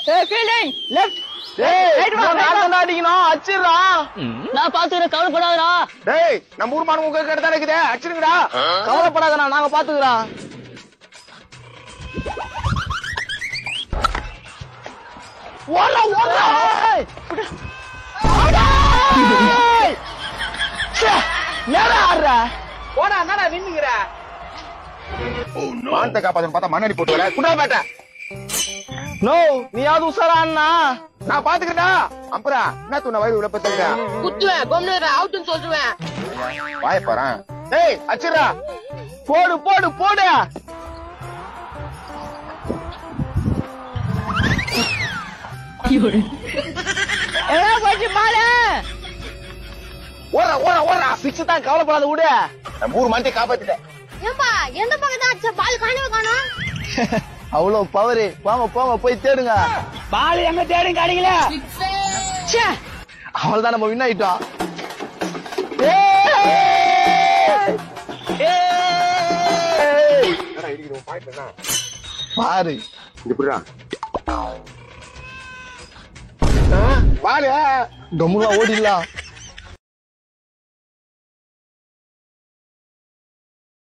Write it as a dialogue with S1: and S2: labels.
S1: Fielding left
S2: அடிக்கணும் அச்சிடுறா.
S1: நான் பாத்துக்கிறேன் கவலைப்படாதடா.
S2: டேய் நம்ம ஊர் மானு உங்க கிட்ட தான் இருக்குது அச்சிருங்கடா. கவலைப்படாதடா நாங்க பாத்துக்கிறோம். ஓடா ஓடா ஏடா ஆடுற ஓடா என்னடா நின்னுங்கற மானத்தை காப்பாத்தணும் பார்த்தா மண்ணடி போட்டு வர குண்டா பேட்ட. நோ நீ யாவது உசாரா அண்ணா நான் பாத்துக்கிறேன்டா. அப்புறா என்ன தூண வயிறு உள்ள பத்துக்கிற
S1: குத்துவேன் கொம்னேற அவுட்னு சொல்லுவேன்.
S2: வாய பாறேன். டேய் அச்சிரா போடு போடு போடு.
S1: ஏ போச்சு பாலே.
S2: ஓடா ஓடா ஓடா சிக்ஸ் தான் கவலைப்படாத விடு. நம்ம ஊர் மண்ணை காப்பாத்திட்டேன்.
S3: ஏம்பா எந்த பக்கம் அடிச்ச பால் காணவே காணோம்.
S2: அவ்வளவு பவரு. போங்க போங்க போய் தேடுங்க.
S1: பால் எங்க தேடுங்க அடிக்கல.
S2: அவள்தான் நம்ம வின் ஆயிட்டோம். பாரு பாரு கம்முனா ஓடிடலாம்.